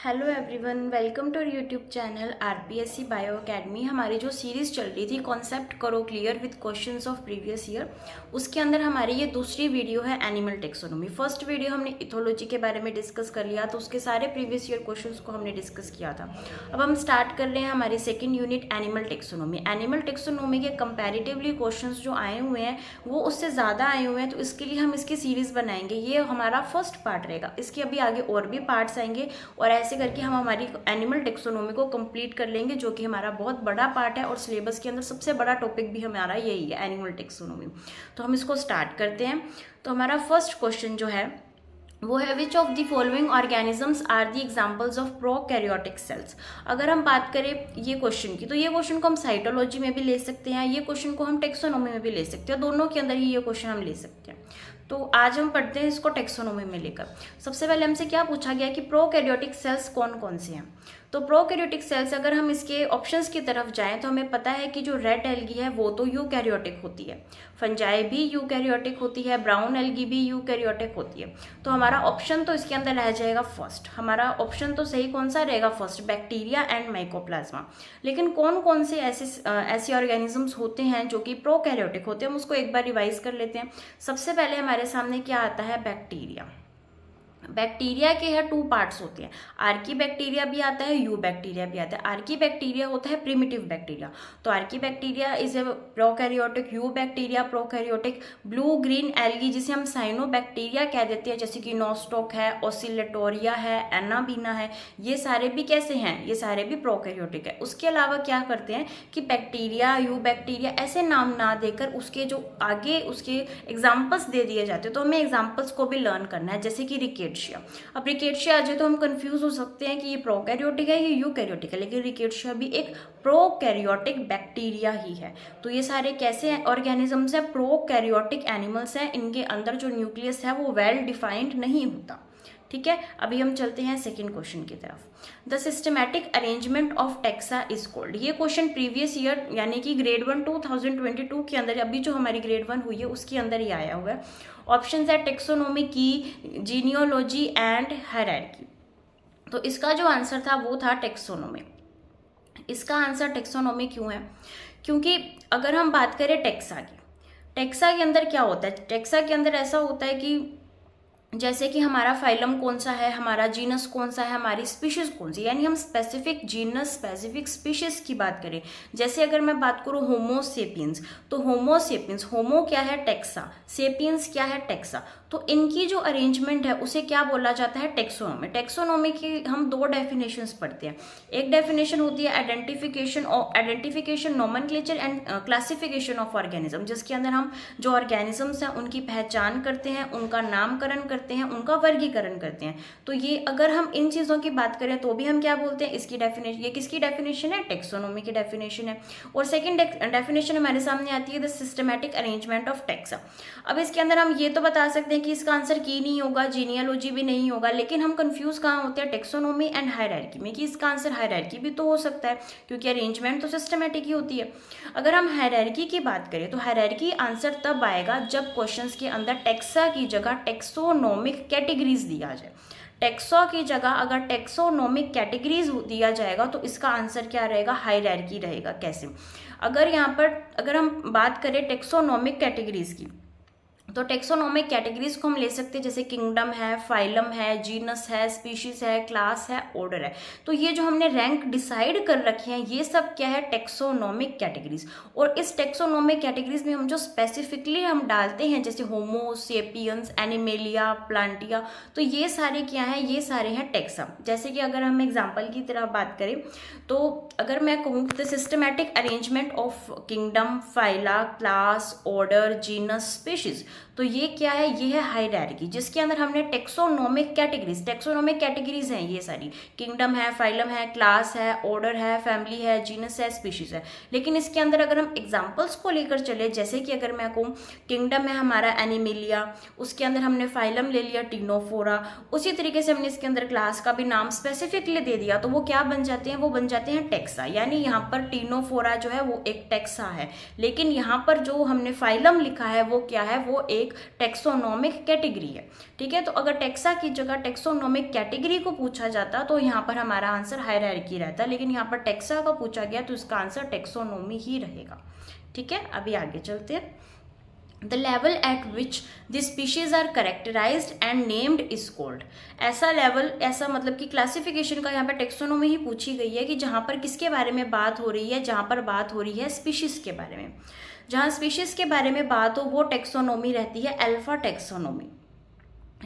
Hello everyone, welcome to YouTube channel RPSC bio academy. हमारी जो series चल रही थी कॉन्सेप्ट करो clear with questions of previous year, उसके अंदर हमारी ये दूसरी वीडियो है एनिमल टेक्सोनोमी। फर्स्ट वीडियो हमने इथोलॉजी के बारे में डिस्कस कर लिया, तो उसके सारे प्रीवियस ईयर क्वेश्चंस को हमने डिस्कस किया था। अब हम स्टार्ट कर रहे हैं हमारी second unit animal taxonomy. Animal taxonomy के कंपेरेटिवली क्वेश्चन जो आए हुए हैं वो उससे ज़्यादा आए हुए हैं, तो इसके लिए हम इसकी सीरीज़ बनाएंगे। ये हमारा फर्स्ट पार्ट रहेगा, इसके अभी आगे और भी पार्ट्स आएंगे और ऐसे करके हम हमारी एनिमल टेक्सोनोमी को कंप्लीट कर लेंगे, जो कि हमारा बहुत बड़ा पार्ट है और सिलेबस के अंदर सबसे बड़ा टॉपिक भी हमारा यही है, एनिमल टेक्सोनोमी। तो हम इसको स्टार्ट करते हैं। तो हमारा फर्स्ट क्वेश्चन जो है वो है which of the following organisms are the examples of prokaryotic cells. अगर हम बात करें ये क्वेश्चन की, तो ये क्वेश्चन को हम साइटोलॉजी में भी ले सकते हैं, ये क्वेश्चन को हम टेक्सोनोमी में भी ले सकते हैं, दोनों के अंदर ही ये क्वेश्चन हम ले सकते हैं। तो आज हम पढ़ते हैं इसको टेक्सोनोमी में लेकर। सबसे पहले हमसे क्या पूछा गया कि प्रोकैरियोटिक सेल्स कौन कौन से हैं। तो प्रोकैरियोटिक सेल्स अगर हम इसके ऑप्शंस की तरफ जाएं तो हमें पता है कि जो रेड एल्गी है वो तो यूकैरियोटिक होती है, फंजाई भी यूकैरियोटिक होती है, ब्राउन एल्गी भी यूकैरियोटिक होती है। तो हमारा ऑप्शन तो इसके अंदर रह जाएगा फर्स्ट। हमारा ऑप्शन तो सही कौन सा रहेगा? First, bacteria and mycoplasma. लेकिन कौन कौन से ऐसे ऑर्गेनिजम्स होते हैं जो कि प्रोकैरियोटिक होते हैं, हम उसको एक बार रिवाइज कर लेते हैं। सबसे पहले हमारे सामने क्या आता है? बैक्टीरिया। बैक्टीरिया के है टू पार्ट्स होते हैं, आर्की बैक्टीरिया भी आता है, यू बैक्टीरिया भी आता है। आर्की बैक्टीरिया होता है प्रिमिटिव बैक्टीरिया, तो Archie bacteria is a prokaryotic, you bacteria prokaryotic. Blue green algae जिसे हम साइनोबैक्टीरिया कह देते हैं, जैसे कि नोस्टॉक है, ओसिलेटोरिया है, एनाबीना है, ये सारे भी कैसे हैं? ये सारे भी प्रोकैरियोटिक है। उसके अलावा क्या करते हैं कि बैक्टीरिया, यू बैक्टीरिया ऐसे नाम ना देकर उसके जो आगे उसके एग्जाम्पल्स दे दिए जाते हैं, तो हमें एग्जाम्पल्स को भी लर्न करना है, जैसे कि रिकेट्शिया। अब रिकेट्शिया आ जाए तो हम कंफ्यूज हो सकते हैं कि ये प्रोकैरियोटिक है, ये यूकैरियोटिक है, लेकिन रिकेट्शिया भी एक प्रोकैरियोटिक बैक्टीरिया ही है। तो ये सारे कैसे ऑर्गेनिजम्स हैं? प्रोकैरियोटिक एनिमल्स हैं, इनके अंदर जो न्यूक्लियस है वो वेल डिफाइंड नहीं होता। ठीक है, अभी हम चलते हैं सेकेंड क्वेश्चन की तरफ। The systematic arrangement of taxa is called. ये क्वेश्चन प्रीवियस ईयर यानी कि ग्रेड 1 2022 के अंदर, अभी जो हमारी ग्रेड 1 हुई है उसके अंदर ही आया हुआ है। ऑप्शंस है टेक्सोनोमी की, जीनियोलॉजी एंड हायरार्की। तो इसका जो आंसर था वो था टेक्सोनोमी। इसका आंसर टेक्सोनोमी क्यों है? क्योंकि अगर हम बात करें टेक्सा की, टेक्सा के अंदर क्या होता है? टेक्सा के अंदर ऐसा होता है कि जैसे कि हमारा फाइलम कौन सा है, हमारा जीनस कौन सा है, हमारी स्पीशीज कौन सी, यानी हम स्पेसिफिक जीनस स्पेसिफिक स्पीशीज की बात करें। जैसे अगर मैं बात करूँ होमोसेपियंस, तो होमोसेपियंस, होमो क्या है? टेक्सा, सेपियंस क्या है? टेक्सा। तो इनकी जो अरेंजमेंट है उसे क्या बोला जाता है? टेक्सोनोमी। टेक्सोनोमी की हम दो डेफिनेशंस पढ़ते हैं। एक डेफिनेशन होती है identification nomenclature and classification of organism, जिसके अंदर हम जो ऑर्गेनिजम्स हैं उनकी पहचान करते हैं, उनका नामकरण करते हैं, उनका वर्गीकरण करते हैं। तो ये अगर हम इन चीज़ों की बात करें तो भी हम क्या बोलते हैं? इसकी डेफिनेशन, ये किसकी डेफिनेशन है? टेक्सोनोमी की डेफिनेशन है। और सेकंड डेफिनेशन हमारे सामने आती है the systematic arrangement of taxa. अब इसके अंदर हम ये तो बता सकते हैं कि इसका आंसर की नहीं होगा, जीनियोलॉजी भी नहीं होगा, लेकिन हम कंफ्यूज कहाँ होते हैं? टेक्सोनोमी एंड हायरार्की में, कि इसका आंसर हायरार्की भी तो हो सकता है, क्योंकि अरेंजमेंट तो सिस्टमैटिक ही होती है। अगर हम हायरार्की की बात करें तो हायरार्की आंसर तब आएगा जब क्वेश्चंस के अंदर टेक्सा की जगह टेक्सोनोमिक कैटेगरीज दिया जाए। टेक्सो की जगह अगर टेक्सोनोमिक कैटेगरीज दिया जाएगा तो इसका आंसर क्या रहेगा? हायरार्की रहेगा। कैसे? अगर यहाँ पर अगर हम बात करें टेक्सोनोमिक कैटेगरीज की, तो टेक्सोनोमिक कैटेगरीज को हम ले सकते हैं, जैसे किंगडम है, फाइलम है, जीनस है, स्पीशीज है, क्लास है, ऑर्डर है। तो ये जो हमने रैंक डिसाइड कर रखे हैं ये सब क्या है? Taxonomic categories. और इस टेक्सोनोमिक कैटेगरीज में हम जो स्पेसिफिकली हम डालते हैं, जैसे होमो सेपियंस, एनिमेलिया, प्लांटिया, तो ये सारे क्या हैं? ये सारे हैं टेक्सा। जैसे कि अगर हम एग्जाम्पल की तरह बात करें तो अगर मैं कहूँ the systematic arrangement of kingdom, phyla, class, order, genus, species, तो ये क्या है? ये है हायरार्की, जिसके अंदर हमने टेक्सोनोमिक कैटेगरीज हैं, ये सारी किंगडम है, फाइलम है, क्लास है, ऑर्डर है, फैमिली है, जीनस है, स्पीशीज है। लेकिन इसके अंदर अगर हम एग्जांपल्स को लेकर चले, जैसे कि अगर मैं कहूँ किंगडम है हमारा एनिमेलिया, उसके अंदर हमने फाइलम ले लिया टीनोफोरा, उसी तरीके से हमने इसके अंदर क्लास का भी नाम स्पेसिफिकली दे दिया, तो वो क्या बन जाते हैं? वो बन जाते हैं टेक्सा। यानी यहाँ पर टीनोफोरा जो है वो एक टेक्सा है, लेकिन यहाँ पर जो हमने फाइलम लिखा है वो क्या है? वो एक टेक्सोनोमिक कैटेगरी है। ठीक है, तो अगर टेक्सा की जगह टेक्सोनोमिक कैटेगरी को पूछा जाता तो यहाँ पर हमारा आंसर हायरार्की रहता, लेकिन यहाँ पर टेक्सा का पूछा गया तो इसका आंसर टेक्सोनोमी ही रहेगा। ठीक है, अभी आगे चलते हैं। The level at which the species are characterized and named is called। ऐसा लेवल, ऐसा मतलब कि क्लासिफिकेशन का यहाँ पर टेक्सोनोमी ही पूछी गई है कि जहाँ पर किसके बारे में बात हो रही है, जहाँ पर बात हो रही है स्पीशीज के बारे में। जहाँ स्पीशीज के बारे में बात हो वो टेक्सोनोमी रहती है अल्फा टेक्सोनोमी।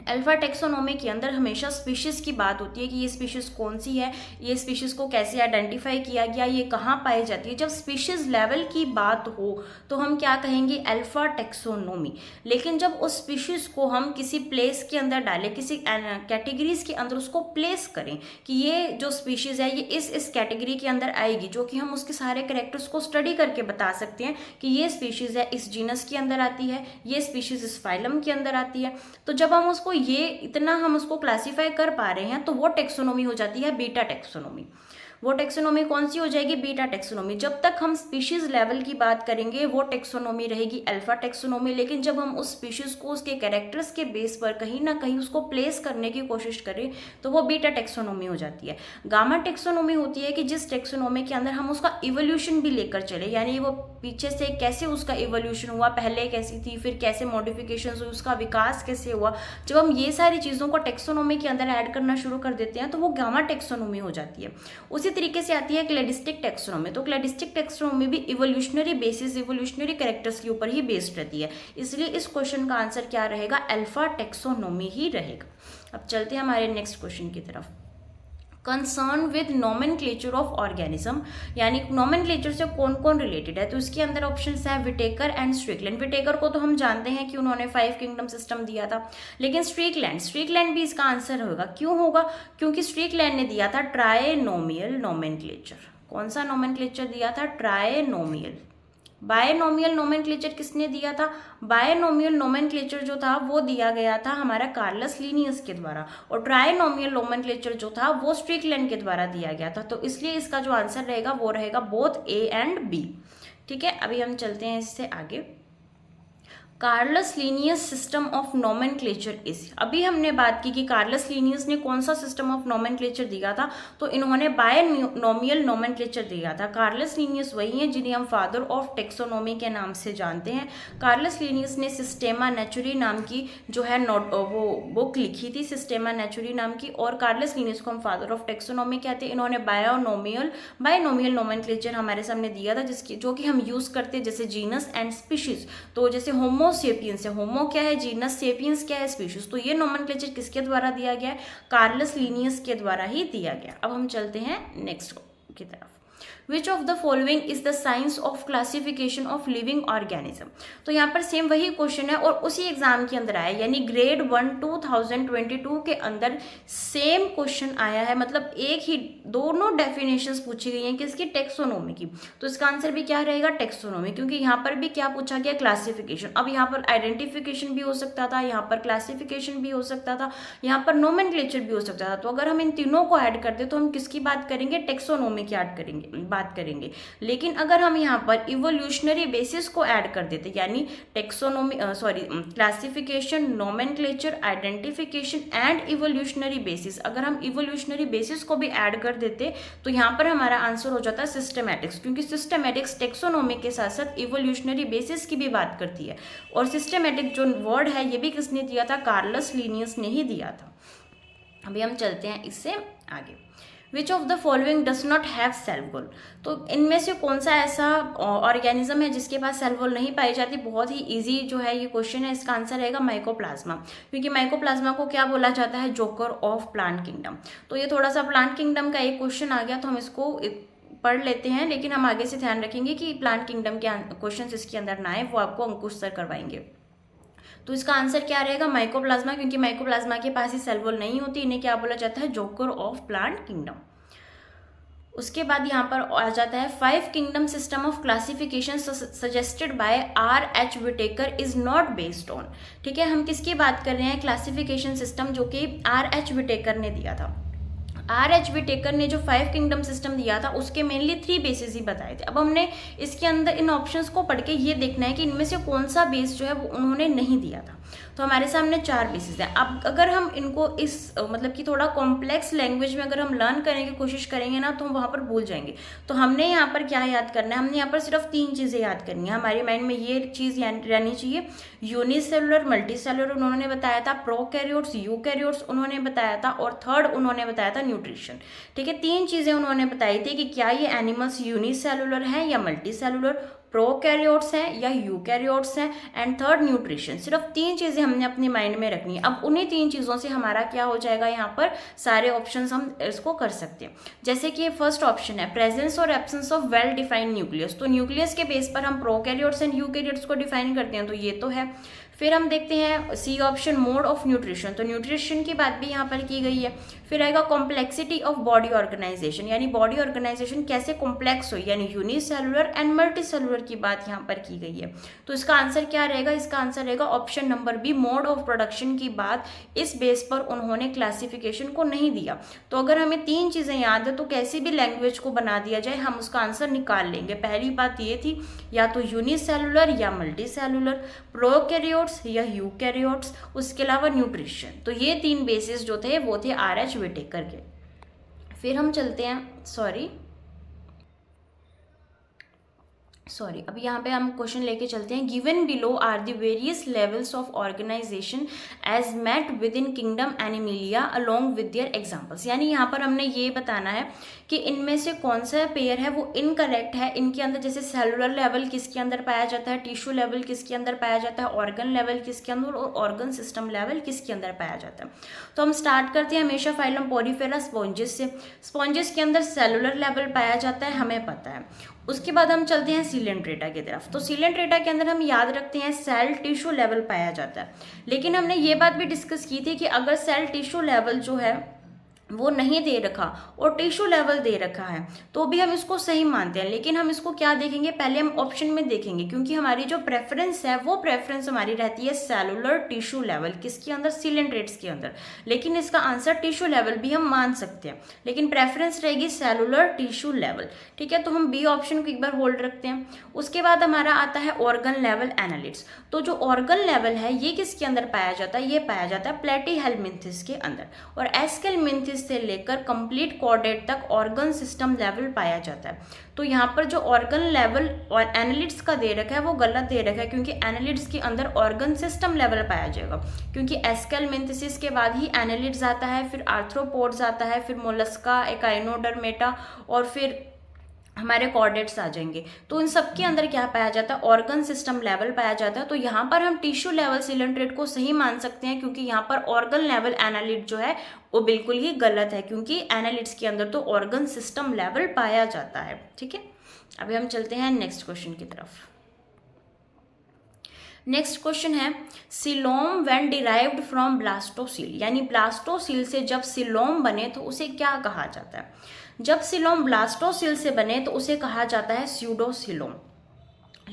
अल्फा टेक्सोनोमी के अंदर हमेशा स्पीशीज़ की बात होती है कि ये स्पीशीज़ कौन सी है, ये स्पीशीज़ को कैसे आइडेंटिफाई किया गया, ये कहाँ पाई जाती है। जब स्पीशीज़ लेवल की बात हो तो हम क्या कहेंगे, अल्फा टेक्सोनोमी। लेकिन जब उस स्पीशीज़ को हम किसी प्लेस के अंदर डालें, किसी कैटेगरीज के अंदर उसको प्लेस करें कि ये जो स्पीशीज़ है ये इस कैटेगरी के अंदर आएगी, जो कि हम उसके सारे कैरेक्टर्स को स्टडी करके बता सकते हैं कि ये स्पीशीज़ है इस जीनस के अंदर आती है, ये स्पीशीज़ इस फाइलम के अंदर आती है। तो जब हम उसको ये इतना हम उसको क्लासिफाई कर पा रहे हैं तो वो टेक्सोनोमी हो जाती है बीटा टेक्सोनोमी। वो टेक्सोनोमी कौन सी हो जाएगी, बीटा टेक्सोनोमी। जब तक हम स्पीशीज लेवल की बात करेंगे वो टेक्सोनोमी रहेगी अल्फा टेक्सोनोमी, लेकिन जब हम उस स्पीशीज को उसके कैरेक्टर्स के बेस पर कहीं ना कहीं उसको प्लेस करने की कोशिश करें तो वो बीटा टेक्सोनोमी हो जाती है। गामा टेक्सोनोमी होती है कि जिस टेक्सोनोमी के अंदर हम उसका इवोल्यूशन भी लेकर चले, यानी वो पीछे से कैसे उसका इवोल्यूशन हुआ, पहले कैसी थी, फिर कैसे मॉडिफिकेशंस हुई, उसका विकास कैसे हुआ। जब हम ये सारी चीज़ों को टेक्सोनोमी के अंदर ऐड करना शुरू कर देते हैं तो वो गामा टेक्सोनोमी हो जाती है। उसी तरीके से आती है क्लैडिस्टिक टेक्सोनोमी। तो क्लैडिस्टिक टेक्सोनोमी भी इवोल्यूशनरी बेसिस, इवोल्यूशनरी कैरेक्टर्स के ऊपर ही बेस्ड रहती है, इसलिए इस क्वेश्चन का आंसर क्या रहेगा, अल्फा टेक्सोनोमी ही रहेगा। अब चलते हैं हमारे नेक्स्ट क्वेश्चन की तरफ। Concern with nomenclature of organism, यानी नोमेनक्लेचर से कौन कौन रिलेटेड है, तो इसके अंदर ऑप्शंस है विटेकर एंड स्ट्रिकलैंड। विटेकर को तो हम जानते हैं कि उन्होंने 5 किंगडम सिस्टम दिया था, लेकिन स्ट्रिकलैंड भी इसका आंसर होगा। क्यों होगा, क्योंकि स्ट्रिकलैंड ने दिया था ट्राइनोमियल नोमेनक्लेचर। कौन सा नोमेनक्लेचर दिया था, ट्राइनोमियल। बायनोमियल नोमेनक्लेचर किसने दिया था, बायनोमियल नोमेनक्लेचर जो था वो दिया गया था हमारा कार्लस लीनियस के द्वारा, और ट्राइनोमियल नोमेनक्लेचर जो था वो स्ट्रिकलैंड के द्वारा दिया गया था। तो इसलिए इसका जो आंसर रहेगा वो रहेगा बोथ ए एंड बी। ठीक है, अभी हम चलते हैं इससे आगे। Carolus Linnaeus system of nomenclature is, अभी हमने बात की कि कार्लस लीनियस ने कौन सा सिस्टम ऑफ नोमेनक्लेचर दिया था, तो इन्होंने बायनोमियल नोमेनक्लेचर दिया था। कार्लस लीनियस वही हैं जिन्हें हम फादर ऑफ टेक्सोनोमी के नाम से जानते हैं। कार्लस लीनियस ने सिस्टेमा नेचुरी नाम की जो है वो बुक लिखी थी, सिस्टेमा नेचुरी नाम की, और कार्लस लीनियस को हम फादर ऑफ टेक्सोनोमी कहते हैं। इन्होंने बायनोमियल नोमेनक्लेचर हमारे सामने दिया था, जो कि हम यूज करते हैं जैसे जीनस एंड स्पीशीज। तो जैसे होमो सेपियंस है, होमो क्या है, जीनस, सेपियंस क्या है, स्पीशीज। तो ये नोमेनक्लेचर किसके द्वारा दिया गया है, कार्लस लीनियस के द्वारा ही दिया गया। अब हम चलते हैं नेक्स्ट की तरफ। Which of the following is the science of classification of living organism? तो यहाँ पर सेम वही क्वेश्चन है और उसी एग्जाम के अंदर आया, यानी ग्रेड 1 2022 के अंदर सेम क्वेश्चन आया है, मतलब एक ही दोनों डेफिनेशंस पूछी गई हैं किसकी, टेक्सोनोमी की। तो इसका आंसर भी क्या रहेगा, टेक्सोनोमी, क्योंकि यहाँ पर भी क्या पूछा गया, क्लासिफिकेशन। अब यहाँ पर आइडेंटिफिकेशन भी हो सकता था, यहाँ पर क्लासिफिकेशन भी हो सकता था, यहाँ पर नोमेनक्लेचर भी हो सकता था। तो अगर हम इन तीनों को ऐड कर दे तो हम किसकी बात करेंगे, टेक्सोनोमी की बात करेंगे। लेकिन अगर हम यहाँ पर इवोल्यूशनरी बेसिस को ऐड कर देते, यानी classification, nomenclature, identification and evolutionary basis, अगर हम इवोल्यूशनरी बेसिस को भी ऐड कर देते तो यहाँ पर हमारा आंसर हो जाता है सिस्टमैटिक्स, क्योंकि सिस्टमैटिक्स टेक्सोनोमी के साथ साथ इवोल्यूशनरी बेसिस की भी बात करती है। और सिस्टमैटिक जो वर्ड है ये भी किसने दिया था, कार्लस लीनियस ने ही दिया था। अभी हम चलते हैं इससे आगे। Which of the following does not have cell wall, तो इनमें से कौन सा ऐसा ऑर्गेनिज्म है जिसके पास सेल वॉल नहीं पाई जाती। बहुत ही इजी जो है ये क्वेश्चन है, इसका आंसर रहेगा माइकोप्लाज्मा, क्योंकि माइकोप्लाज्मा को क्या बोला जाता है, जोकर ऑफ प्लांट किंगडम। तो ये थोड़ा सा प्लांट किंगडम का एक क्वेश्चन आ गया तो हम इसको पढ़ लेते हैं, लेकिन हम आगे से ध्यान रखेंगे कि प्लांट किंगडम के क्वेश्चन इसके अंदर ना आए, वो आपको अंकुश सर करवाएंगे। तो इसका आंसर क्या रहेगा, माइकोप्लाज्मा, क्योंकि माइकोप्लाज्मा के पास ही सेल वॉल नहीं होती, इन्हें क्या बोला जाता है, जोकर ऑफ प्लांट किंगडम। उसके बाद यहाँ पर आ जाता है 5 kingdom system of classification suggested by R.H. Whittaker is not based on. ठीक है, हम किसकी बात कर रहे हैं, क्लासिफिकेशन सिस्टम जो कि R.H. विटेकर ने दिया था। R.H. विटेकर ने जो 5 किंगडम सिस्टम दिया था उसके मेनली 3 बेसिस ही बताए थे। अब हमने इसके अंदर इन ऑप्शंस को पढ़ के ये देखना है कि इनमें से कौन सा बेस जो है वो उन्होंने नहीं दिया था। तो हमारे सामने 4 बेसिस हैं। अब अगर हम इनको इस मतलब कि थोड़ा कॉम्प्लेक्स लैंग्वेज में अगर हम लर्न करने की कोशिश करेंगे ना तो हम वहाँ पर भूल जाएंगे। तो हमने यहाँ पर क्या याद करना है, हमने यहाँ पर सिर्फ 3 चीज़ें याद करनी है। हमारे माइंड में ये चीज़ रहनी चाहिए, यूनिसेलुलर, मल्टीसेलुलर उन्होंने बताया था, प्रोकैरियोट्स, यूकैरियोट्स उन्होंने बताया था, और थर्ड उन्होंने बताया था न्यूट्रिशन। ठीक है, 3 चीज़ें उन्होंने बताई थी कि क्या ये एनिमल्स यूनिसेलुलर हैं या मल्टीसेलुलर, प्रोकैरियोट्स हैं या यूकैरियोट्स हैं, एंड थर्ड न्यूट्रिशन। सिर्फ 3 चीज़ें हमने अपने माइंड में रखनी है। अब उन्हीं 3 चीज़ों से हमारा क्या हो जाएगा, यहाँ पर सारे ऑप्शंस हम इसको कर सकते हैं। जैसे कि फर्स्ट ऑप्शन है प्रेजेंस और absence of well defined nucleus, तो न्यूक्लियस के बेस पर हम प्रोकैरियोट्स एंड यूकैरियोट्स को डिफाइन करते हैं, तो ये तो है। फिर हम देखते हैं C option mode of nutrition, तो न्यूट्रिशन की बात भी यहाँ पर की गई है। फिर आएगा कॉम्प्लेक्सिटी ऑफ बॉडी ऑर्गेनाइजेशन, यानी बॉडी ऑर्गेनाइजेशन कैसे कॉम्प्लेक्स हो, यानी यूनिसेलुलर एंड मल्टीसेलुलर की बात यहाँ पर की गई है। तो इसका आंसर क्या रहेगा, इसका आंसर रहेगा option number B, mode of production की बात इस बेस पर उन्होंने क्लासिफिकेशन को नहीं दिया। तो अगर हमें 3 चीज़ें याद है तो कैसी भी लैंग्वेज को बना दिया जाए हम उसका आंसर निकाल लेंगे। पहली बात ये थी या तो यूनिसेलुलर या मल्टीसेलुलर, प्रोकैरियोट्स या यूकैरियोट्स, उसके अलावा न्यूट्रिशन। तो ये 3 बेसिस जो थे वो थे R.H. विटेकर के। फिर हम चलते हैं अब यहाँ पे हम क्वेश्चन लेके चलते हैं। Given below are the various levels of organisation as met with in kingdom Animalia along with their examples, यानी यहाँ पर हमने ये बताना है कि इनमें से कौन सा पेयर है वो इनकरेक्ट है। इनके अंदर जैसे सेलुलर लेवल किसके अंदर पाया जाता है, टिश्यू लेवल किसके अंदर पाया जाता है, ऑर्गन लेवल किसके अंदर, और ऑर्गन सिस्टम लेवल किसके अंदर पाया जाता है। तो हम स्टार्ट करते हैं हमेशा फाइलम पॉरीफेरा स्पॉन्जेस से। स्पॉन्जेस के अंदर सेलुलर लेवल पाया जाता है, हमें पता है। उसके बाद हम चलते हैं सीलेंट्रेटा की तरफ। तो सीलेंट्रेटा के अंदर हम याद रखते हैं सेल टिश्यू लेवल पाया जाता है, लेकिन हमने ये बात भी डिस्कस की थी कि अगर सेल टिश्यू लेवल जो है वो नहीं दे रखा और टिश्यू लेवल दे रखा है तो भी हम इसको सही मानते हैं। लेकिन हम इसको क्या देखेंगे, पहले हम ऑप्शन में देखेंगे, क्योंकि हमारी जो प्रेफरेंस है वो प्रेफरेंस हमारी रहती है सेलुलर टिश्यू लेवल किसके अंदर, सीलेंट्रेट्स के अंदर। लेकिन इसका आंसर टिश्यू लेवल भी हम मान सकते हैं, लेकिन प्रेफरेंस रहेगी सेलुलर टिश्यू लेवल। ठीक है, तो हम बी ऑप्शन को एक बार होल्ड रखते हैं। उसके बाद हमारा आता है ऑर्गन लेवल एनालिट्स। तो जो ऑर्गन लेवल है ये किसके अंदर पाया जाता है, ये पाया जाता है प्लेटीहेल्मिन्थेस के अंदर, और एस्केल्मिन्थेस से लेकर कंप्लीट कॉर्डेट तक ऑर्गन सिस्टम लेवल पाया जाता है। तो यहाँ पर जो ऑर्गन लेवल और एनालिट्स का दे रखा है वो गलत दे रखा है, क्योंकि एनालिट्स के अंदर ऑर्गन सिस्टम लेवल पाया जाएगा, क्योंकि एस्केल्मिन्थेसिस के बाद ही एनालिट्स आता है, फिर आर्थ्रोपोड्स आता है, फिर मोलस्का, एकाइनोडर्मेटा, और फिर हमारे कॉर्डेट्स आ जाएंगे। तो इन सब के अंदर क्या पाया जाता है, ऑर्गन सिस्टम लेवल पाया जाता है। तो यहाँ पर हम टिश्यू लेवल सीलेंट्रेट को सही मान सकते हैं, क्योंकि यहाँ पर ऑर्गन लेवल एनालिट जो है वो बिल्कुल ही गलत है, क्योंकि एनालिट्स के अंदर तो ऑर्गन सिस्टम लेवल पाया जाता है। ठीक है, अभी हम चलते हैं नेक्स्ट क्वेश्चन की तरफ। नेक्स्ट क्वेश्चन है coelom when derived from blastocoel, यानी ब्लास्टोसील से जब सिलोम बने तो उसे क्या कहा जाता है। जब सिलोम ब्लास्टोसील से बने तो उसे कहा जाता है स्यूडोसिलोम,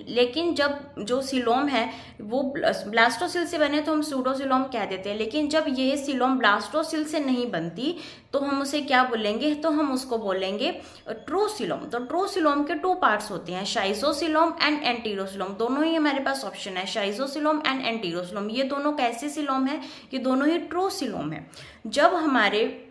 लेकिन जब जो सिलोम है वो ब्लास्टोसील से बने तो हम स्यूडोसिलोम कह देते हैं। लेकिन जब ये सिलोम ब्लास्टोसील से नहीं बनती तो हम उसे क्या बोलेंगे, तो हम उसको बोलेंगे ट्रूसिलोम। तो ट्रूसिलोम के 2 पार्ट्स होते हैं, शाइजोसिलोम एंड एंटीरोसिलोम। दोनों ही हमारे पास ऑप्शन है, शाइजोसिलोम एंड एंटीरोसिलोम। ये दोनों कैसे सिलोम है, ये दोनों ही ट्रूसिलोम है। जब हमारे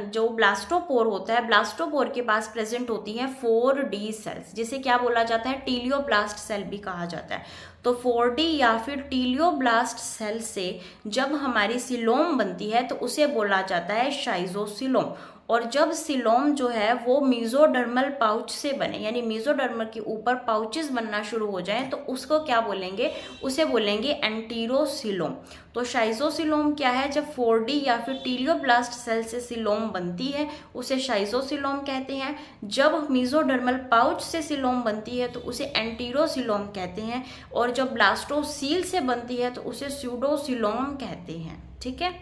जो ब्लास्टोपोर होता है, ब्लास्टोपोर के पास प्रेजेंट होती हैं 4D सेल्स, जिसे क्या बोला जाता है, टीलियोब्लास्ट सेल भी कहा जाता है। तो 4D या फिर टीलियोब्लास्ट सेल से जब हमारी सिलोम बनती है तो उसे बोला जाता है शाइजोसिलोम। और जब सिलोम जो है वो मीजोडर्मल पाउच से बने, यानी मीजोडर्मल के ऊपर पाउचेस बनना शुरू हो जाएं, तो उसको क्या बोलेंगे, उसे बोलेंगे एंटीरोसिलोम। तो शाइजोसिलोम क्या है, जब 4D या फिर टीलियोब्लास्ट सेल से सिलोम बनती है उसे शाइजोसिलोम कहते हैं। जब मीजोडर्मल पाउच से सिलोम बनती है तो उसे एंटीरोसिलोम कहते हैं, और जब ब्लास्टोसील से बनती है तो उसे स्यूडोसिलोम कहते हैं। ठीक है,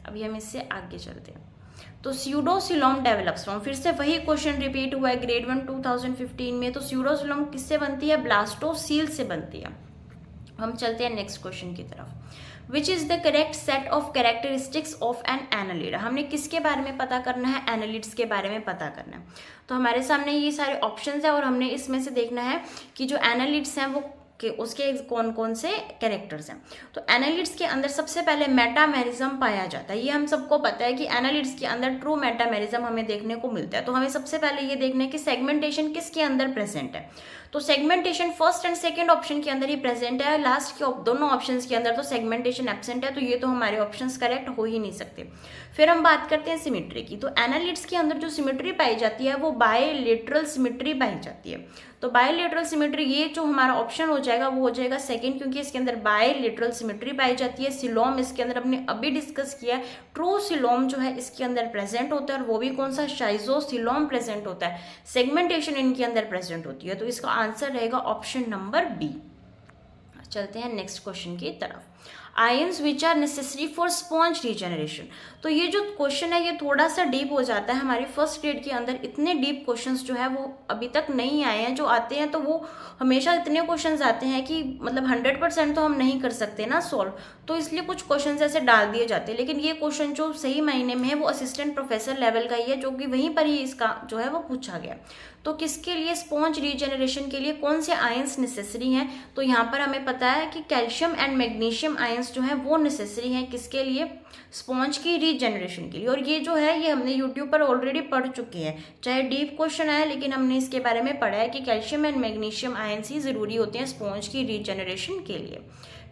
अभी हम इससे आगे चलते हैं। तो स्यूडोसिलोम डेवलप्स फ्रॉम, फिर से वही क्वेश्चन रिपीट हुआ है ग्रेड 1 2015 में। तो स्यूडोसिलोम किससे बनती है, ब्लास्टोसील से बनती है। हम चलते हैं नेक्स्ट क्वेश्चन की तरफ। Which is the correct set of characteristics of an annelid. हमने किसके बारे में पता करना है, एनालिड्स के बारे में पता करना है। तो हमारे सामने ये सारे ऑप्शंस है और हमने इसमें से देखना है कि जो एनालिड्स हैं वो कि उसके कौन कौन से कैरेक्टर्स हैं। तो एनालिड्स के अंदर सबसे पहले मेटामेरिज्म पाया जाता है। ये हम सबको पता है कि एनालिड्स के अंदर ट्रू मेटामेरिज्म हमें देखने को मिलता है। तो हमें सबसे पहले ये देखना है कि सेगमेंटेशन किसके अंदर प्रेजेंट है। तो segmentation first and second option के अंदर ही प्रेजेंट है, लास्ट के दोनों ऑप्शंस के अंदर तो सेगमेंटेशन एब्सेंट है। तो ये तो हमारे ऑप्शंस करेक्ट हो ही नहीं सकते। फिर हम बात करते हैं सिमेट्री की। तो एनालिड्स के अंदर जो सिमेट्री पाई जाती है वो बायलेटरल सिमेट्री पाई जाती है। तो बायलेटरल सिमेट्री ये जो हमारा ऑप्शन हो जाएगा वो हो जाएगा सेकंड, क्योंकि इसके अंदर बायलेटरल सिमेट्री पाई जाती है। सिलोम इसके अंदर हमने अभी डिस्कस किया है, ट्रू सिलोम जो है इसके अंदर प्रेजेंट होता है और वो भी कौन सा, शाइजोसिलोम प्रेजेंट होता है। सेगमेंटेशन इनके अंदर प्रेजेंट होती है। तो इसका आंसर रहेगा ऑप्शन नंबर बी। चलते हैं नेक्स्ट क्वेश्चन की तरफ। Ions which are necessary for sponge regeneration. तो ये जो क्वेश्चन है ये थोड़ा सा डीप हो जाता है। हमारी फर्स्ट ग्रेड के अंदर इतने डीप क्वेश्चंस जो है वो अभी तक नहीं आए हैं। जो आते हैं तो वो हमेशा इतने क्वेश्चंस आते हैं कि मतलब 100% तो हम नहीं कर सकते ना सॉल्व, तो इसलिए कुछ क्वेश्चंस ऐसे डाल दिए जाते हैं। लेकिन ये क्वेश्चन जो सही मायने में है वो असिस्टेंट प्रोफेसर लेवल का ही है, जो कि वहीं पर ही इसका जो है वो पूछा गया। तो किसके लिए, स्पॉन्ज रीजनरेशन के लिए कौन से आयंस नेसेसरी हैं। तो यहाँ पर हमें पता है कि कैल्शियम एंड मैग्नीशियम आयंस जो है वो नेसेसरी हैं किसके लिए, स्पॉन्ज की रीजनरेशन के लिए। और ये जो है ये हमने यूट्यूब पर ऑलरेडी पढ़ चुके हैं, चाहे डीप क्वेश्चन आया लेकिन हमने इसके बारे में पढ़ा है कि कैल्शियम एंड मैग्नीशियम आयंस ही जरूरी होते हैं स्पॉन्ज की रीजनरेशन के लिए।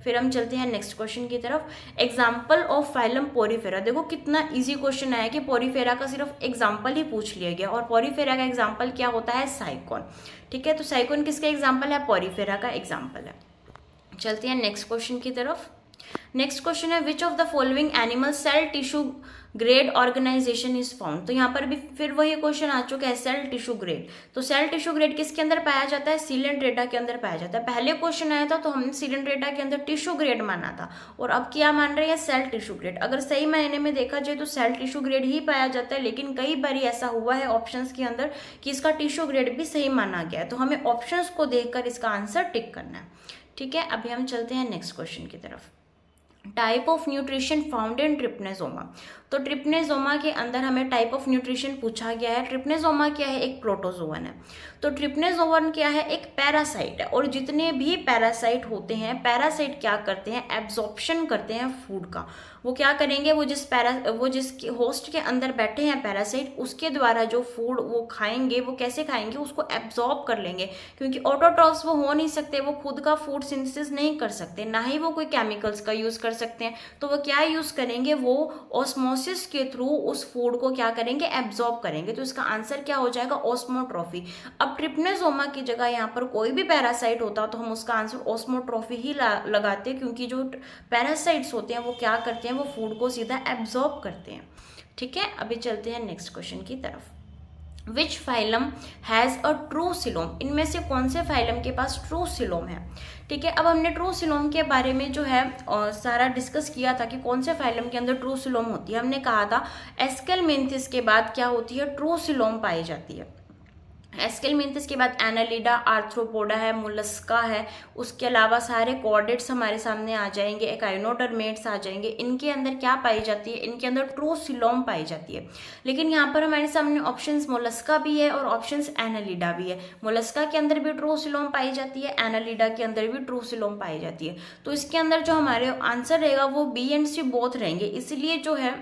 फिर हम चलते हैं नेक्स्ट क्वेश्चन की तरफ। Example of phylum Porifera. देखो कितना इजी क्वेश्चन आया कि पोरीफेरा का सिर्फ एग्जाम्पल ही पूछ लिया गया। और पोरीफेरा का एग्जाम्पल क्या होता है, साइकोन। ठीक है, तो साइकोन किसका एग्जाम्पल है, पोरीफेरा का एग्जाम्पल है। चलते हैं नेक्स्ट क्वेश्चन की तरफ। नेक्स्ट क्वेश्चन है which of the following animal cell tissue grade organisation is found. तो यहाँ पर भी फिर वही क्वेश्चन आ चुका है, सेल टिश्यू ग्रेड। तो सेल टिश्यू ग्रेड किसके अंदर पाया जाता है, सीलेंट्रेटा के अंदर पाया जाता है। पहले क्वेश्चन आया था तो हमने सीलेंट्रेटा के अंदर टिश्यू ग्रेड माना था, और अब क्या मान रहे हैं, सेल टिश्यू ग्रेड। अगर सही मायने में देखा जाए तो सेल टिश्यू ग्रेड ही पाया जाता है, लेकिन कई बार ऐसा हुआ है ऑप्शंस के अंदर कि इसका टिश्यू ग्रेड भी सही माना गया है। तो हमें ऑप्शंस को देखकर इसका आंसर टिक करना है। ठीक है, अभी हम चलते हैं नेक्स्ट क्वेश्चन की तरफ। Type of nutrition found in trypanosoma. तो ट्रिप्नेजोमा के अंदर हमें टाइप ऑफ न्यूट्रिशन पूछा गया है। ट्रिप्नेजोमा क्या है, एक प्रोटोजोवन है। तो ट्रिप्नेजोवन क्या है, एक पैरासाइट है। और जितने भी पैरासाइट होते हैं, पैरासाइट क्या करते हैं, एब्जॉर्प्शन करते हैं फूड का। वो क्या करेंगे, वो जिस होस्ट के अंदर बैठे हैं पैरासाइट, उसके द्वारा जो फूड वो खाएंगे, वो कैसे खाएंगे, उसको एब्जॉर्ब कर लेंगे। क्योंकि ऑटोट्रॉफ्स वो हो नहीं सकते, वो खुद का फूड सिंथेसिस नहीं कर सकते, ना ही वो कोई केमिकल्स का यूज कर सकते हैं। तो वो क्या यूज करेंगे, वो ऑस्मोसिस के थ्रू उस फूड को क्या करेंगे, एब्जॉर्ब करेंगे। तो इसका आंसर क्या हो जाएगा, ऑस्मोट्रॉफी। अब ट्रिप्नेजोमा की जगह यहाँ पर कोई भी पैरासाइट होता तो हम उसका आंसर ऑस्मोट्रॉफी ही लगाते, क्योंकि जो पैरासाइट्स होते हैं वो क्या करते हैं, वो फूड को सीधा एब्जॉर्ब करते हैं। ठीक है, अभी चलते हैं नेक्स्ट क्वेश्चन की तरफ। Which phylum has a true coelom. इनमें से कौन से फाइलम के पास ट्रू सिलोम है। ठीक है, अब हमने ट्रू सिलोम के बारे में जो है सारा डिस्कस किया था कि कौन से फाइलम के अंदर ट्रू सिलोम होती है। हमने कहा था एस्केलमेंथिस के बाद क्या होती है, ट्रू सिलोम पाई जाती है। एस्केलमेंथिस के बाद एनालिडा, आर्थ्रोपोडा है, मोलस्का है, उसके अलावा सारे कॉर्डेट्स हमारे सामने आ जाएंगे, एकाइनोडर्मेट्स आ जाएंगे। इनके अंदर क्या पाई जाती है, इनके अंदर ट्रू सिलोम पाई जाती है। लेकिन यहाँ पर हमारे सामने ऑप्शंस मोलस्का भी है और ऑप्शंस एनालिडा भी है। मोलस्का के अंदर भी ट्रू सिलोम पाई जाती है, एनालिडा के अंदर भी ट्रू सिलोम पाई जाती है। तो इसके अंदर जो हमारे आंसर रहेगा वो बी एंड सी बोथ रहेंगे। इसलिए जो है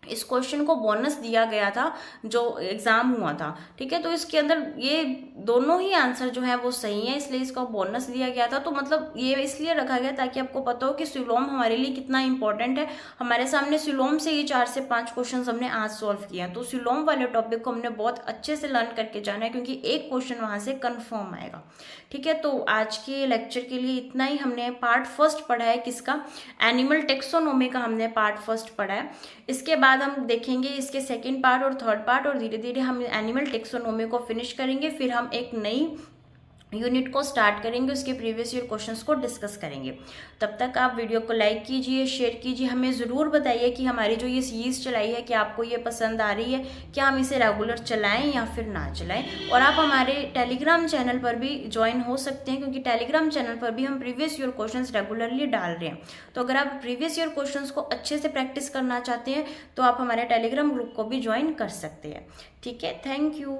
इस क्वेश्चन को बोनस दिया गया था जो एग्जाम हुआ था। ठीक है, तो इसके अंदर ये दोनों ही आंसर जो है वो सही है, इसलिए इसका बोनस दिया गया था। तो मतलब ये इसलिए रखा गया ताकि आपको पता हो कि सिलोम हमारे लिए कितना इंपॉर्टेंट है। हमारे सामने सिलोम से ही 4 से 5 क्वेश्चन हमने आज सॉल्व किया। तो सिलोम वाले टॉपिक को हमने बहुत अच्छे से लर्न करके जाना है, क्योंकि एक क्वेश्चन वहां से कन्फर्म आएगा। ठीक है, तो आज के लेक्चर के लिए इतना ही। हमने पार्ट फर्स्ट पढ़ा है किसका, एनिमल टेक्सोनोमी का हमने पार्ट फर्स्ट पढ़ा है। इसके बाद हम देखेंगे इसके सेकंड पार्ट और थर्ड पार्ट, और धीरे धीरे हम एनिमल टेक्सोनोमी को फिनिश करेंगे। फिर हम एक नई यूनिट को स्टार्ट करेंगे, उसके प्रीवियस ईयर क्वेश्चंस को डिस्कस करेंगे। तब तक आप वीडियो को लाइक कीजिए, शेयर कीजिए, हमें ज़रूर बताइए कि हमारी जो ये सीरीज़ चलाई है कि आपको ये पसंद आ रही है, क्या हम इसे रेगुलर चलाएं या फिर ना चलाएं। और आप हमारे टेलीग्राम चैनल पर भी ज्वाइन हो सकते हैं, क्योंकि टेलीग्राम चैनल पर भी हम प्रीवियस ईयर क्वेश्चंस रेगुलरली डाल रहे हैं। तो अगर आप प्रीवियस ईयर क्वेश्चंस को अच्छे से प्रैक्टिस करना चाहते हैं तो आप हमारे टेलीग्राम ग्रुप को भी ज्वाइन कर सकते हैं। ठीक है, थैंक यू।